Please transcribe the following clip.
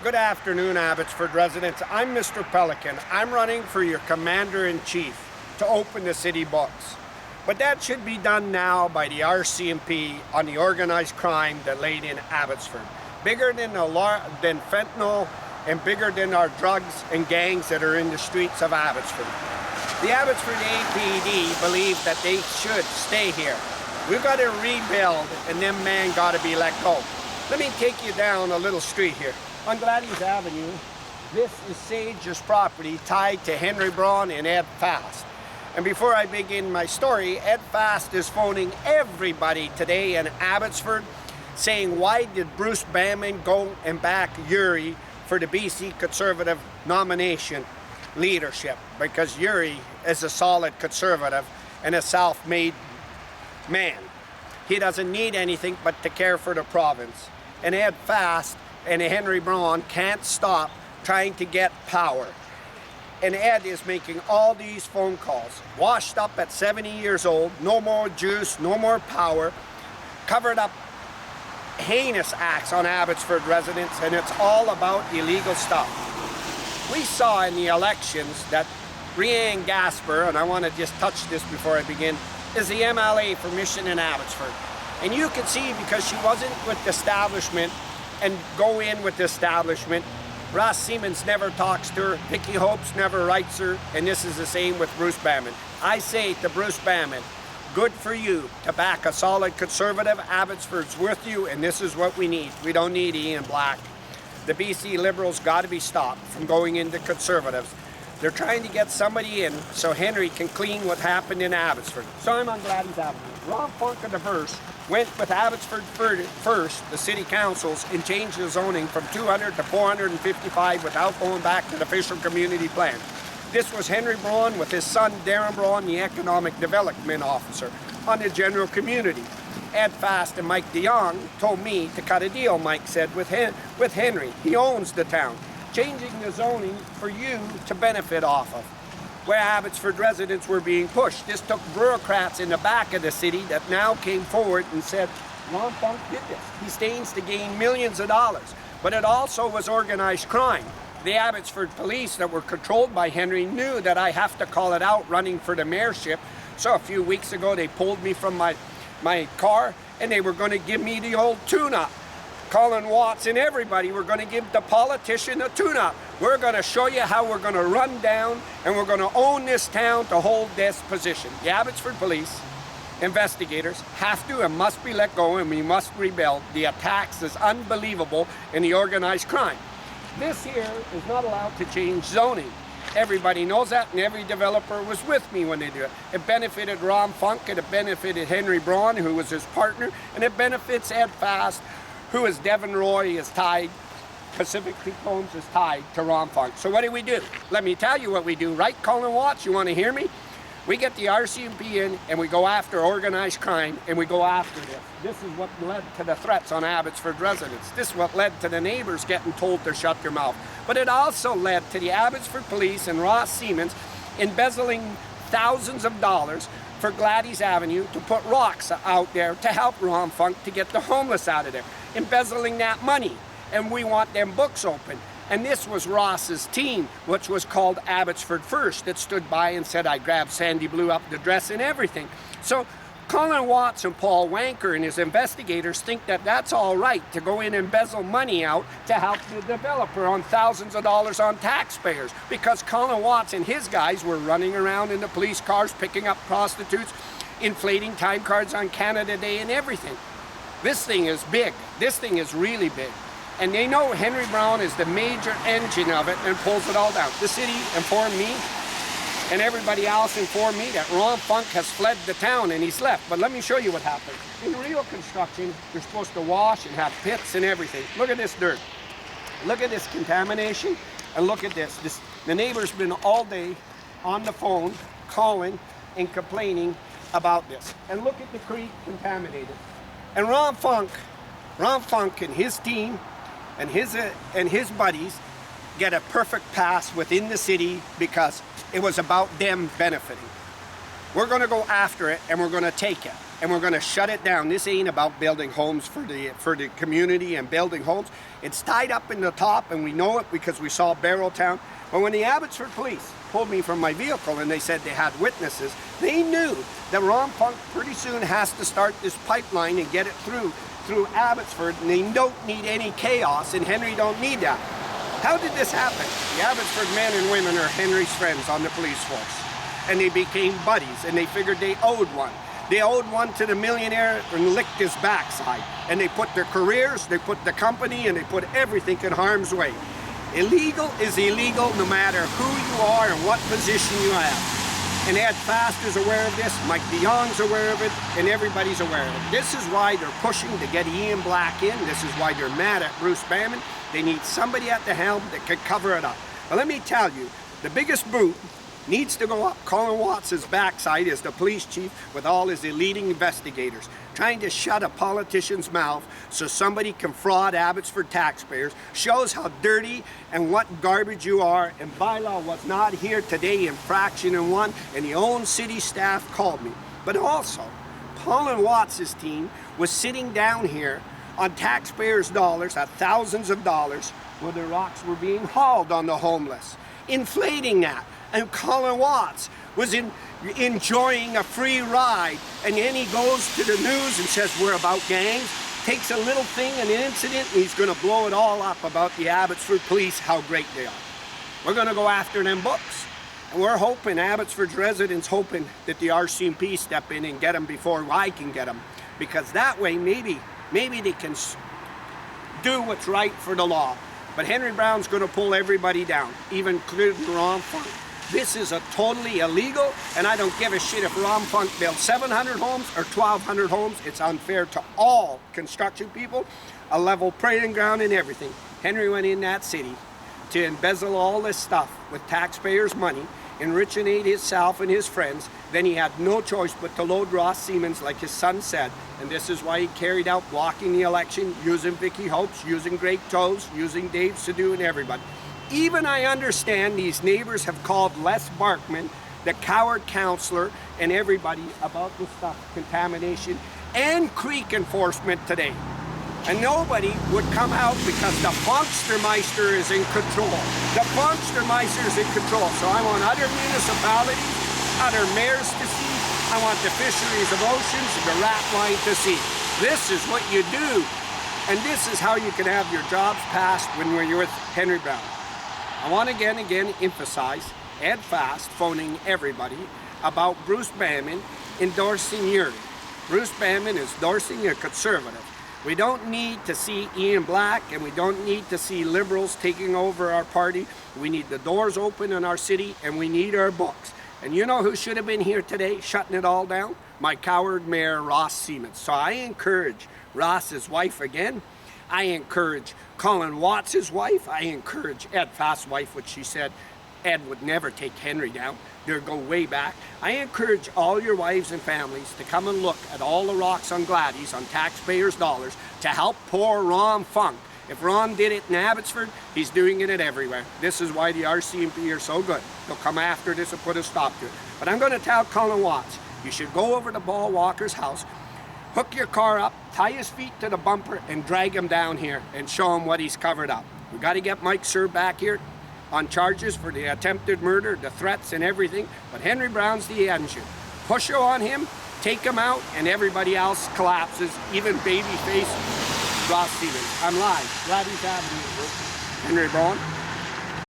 Good afternoon, Abbotsford residents. I'm Mr. Pelican. I'm running for your Commander-in-Chief to open the city books. But that should be done now by the RCMP on the organized crime that laid in Abbotsford. Bigger than fentanyl and bigger than our drugs and gangs that are in the streets of Abbotsford. The Abbotsford APD believe that they should stay here. We've got to rebuild, and them men got to be let go. Let me take you down a little street here. On Gladys Avenue, this is Sage's property tied to Henry Braun and Ed Fast. And before I begin my story, Ed Fast is phoning everybody today in Abbotsford saying, why did Bruce Banman go and back Yuri for the BC Conservative nomination leadership? Because Yuri is a solid Conservative and a self-made man. He doesn't need anything but to care for the province. And Ed Fast and Henry Braun can't stop trying to get power. And Ed is making all these phone calls, washed up at 70 years old, no more juice, no more power, covered up heinous acts on Abbotsford residents, and it's all about illegal stuff. We saw in the elections that Rianne Gasper, and I want to just touch this before I begin, is the MLA for Mission in Abbotsford. And you can see, because she wasn't with the establishment and go in with the establishment, Ross Siemens never talks to her, Vicky Hopes never writes her, and this is the same with Bruce Banman. I say to Bruce Banman, good for you to back a solid Conservative. Abbotsford's with you, and this is what we need. We don't need Ian Black. The BC Liberals got to be stopped from going into Conservatives. They're trying to get somebody in so Henry can clean what happened in Abbotsford. So I'm on Gladys Avenue. Ron Funk of the Verse went with Abbotsford first, the city councils, and changed the zoning from 200 to 455 without going back to the official community plan. This was Henry Braun with his son Darren Braun, the economic development officer, on the general community. Ed Fast and Mike DeYoung told me to cut a deal, Mike said, with Henry. He owns the town. Changing the zoning for you to benefit off of, where Abbotsford residents were being pushed. This took bureaucrats in the back of the city that now came forward and said, Ron Funk did this. He stands to gain millions of dollars. But it also was organized crime. The Abbotsford police that were controlled by Henry knew that I have to call it out running for the mayorship. So a few weeks ago, they pulled me from my car and they were going to give me the old tune-up. Colin Watts and everybody were going to give the politician a tune-up. We're going to show you how we're going to run down and we're going to own this town to hold this position. The Abbotsford police investigators have to and must be let go, and we must rebuild. The attacks is unbelievable in the organized crime. This here is not allowed to change zoning. Everybody knows that, and every developer was with me when they do it. It benefited Ron Funk, and it benefited Henry Braun, who was his partner, and it benefits Ed Fast, who is Devon Roy is tied, Pacific Creek Homes is tied to Ron Funk. So what do? Let me tell you what we do, right, Colin Watts? You want to hear me? We get the RCMP in and we go after organized crime and we go after this. This is what led to the threats on Abbotsford residents. This is what led to the neighbors getting told to shut their mouth. But it also led to the Abbotsford police and Ross Siemens embezzling thousands of dollars for Gladys Avenue to put rocks out there to help Ron Funk to get the homeless out of there. Embezzling that money, and we want them books open. And this was Ross's team, which was called Abbotsford First, that stood by and said, I grabbed Sandy Blue up the dress and everything. So Colin Watts and Paul Wanker and his investigators think that that's all right to go in and embezzle money out to help the developer on thousands of dollars on taxpayers, because Colin Watts and his guys were running around in the police cars, picking up prostitutes, inflating time cards on Canada Day and everything. This thing is big. This thing is really big. And they know Henry Braun is the major engine of it and pulls it all down. The city informed me, and everybody else informed me, that Ron Funk has fled the town and he's left. But let me show you what happened. In real construction, you're supposed to wash and have pits and everything. Look at this dirt. Look at this contamination, and look at this. The neighbor's been all day on the phone calling and complaining about this. And look at the creek contaminated. And Ron Funk and his team and his buddies get a perfect pass within the city because it was about them benefiting. We're going to go after it and we're going to take it. and we're going to shut it down. This ain't about building homes for the community and building homes. It's tied up in the top, and we know it because we saw Barrowtown. But when the Abbotsford police pulled me from my vehicle and they said they had witnesses, they knew that Ron Funk pretty soon has to start this pipeline and get it through Abbotsford, and they don't need any chaos, and Henry don't need that. How did this happen? The Abbotsford men and women are Henry's friends on the police force, and they became buddies, and they figured they owed one. They owed one to the millionaire and licked his backside, and they put their careers, they put the company, and they put everything in harm's way. Illegal is illegal no matter who you are and what position you have. And Ed Fast is aware of this, Mike DeYoung's aware of it, and everybody's aware of it. This is why they're pushing to get Ian Black in. This is why they're mad at Bruce Bannon. They need somebody at the helm that can cover it up. But let me tell you, the biggest boot needs to go up Colin Watts' backside as the police chief with all his elite investigators, trying to shut a politician's mouth so somebody can fraud Abbotsford taxpayers, shows how dirty and what garbage you are, and bylaw was not here today in fraction and one, and the own city staff called me. But also, Colin Watts' team was sitting down here on taxpayers' dollars, at thousands of dollars, where the rocks were being hauled on the homeless, inflating that. And Colin Watts was enjoying a free ride, and then he goes to the news and says we're about gangs, takes a little thing, an incident, and he's going to blow it all up about the Abbotsford police, how great they are. We're going to go after them books, and we're hoping, Abbotsford's residents hoping that the RCMP step in and get them before I can get them, because that way maybe they can do what's right for the law. But Henry Brown's going to pull everybody down, even including Ron Funk. This is a totally illegal, and I don't give a shit if Ron Funk builds 700 homes or 1,200 homes. It's unfair to all construction people, a level playing ground and everything. Henry went in that city to embezzle all this stuff with taxpayers' money, enriching himself and his friends. Then he had no choice but to load Ross Siemens, like his son said, and this is why he carried out blocking the election, using Vicky Hopes, using Greg Toes, using Dave Sadu and everybody. Even I understand these neighbors have called Les Barkman, the coward counselor, and everybody about the stuff, contamination, and creek enforcement today. And nobody would come out because the Funkstermeister is in control. The Funkstermeister is in control. So I want other municipalities, other mayors to see. I want the fisheries of oceans and the rat line to see. This is what you do. And this is how you can have your jobs passed when you're with Henry Brown. I want to again emphasize Ed Fast phoning everybody about Bruce Bannon endorsing Yuri. Bruce Bannon is endorsing a conservative. We don't need to see Ian Black, and we don't need to see liberals taking over our party. We need the doors open in our city, and we need our books. And you know who should have been here today shutting it all down? My coward mayor, Ross Siemens. So I encourage Ross's wife again. I encourage Colin Watts' wife. I encourage Ed Fast's wife, which she said Ed would never take Henry down. They'll go way back. I encourage all your wives and families to come and look at all the rocks on Gladys on taxpayers' dollars to help poor Ron Funk. If Ron did it in Abbotsford, he's doing it everywhere. This is why the RCMP are so good. They'll come after this and put a stop to it. But I'm going to tell Colin Watts, you should go over to Paul Walker's house, hook your car up, tie his feet to the bumper, and drag him down here and show him what he's covered up. We got to get Mike Sir back here on charges for the attempted murder, the threats and everything, but Henry Brown's the engine. Push on him, take him out, and everybody else collapses, even babyface Ross Siemens. I'm live, Gladys Avenue, Henry Brown.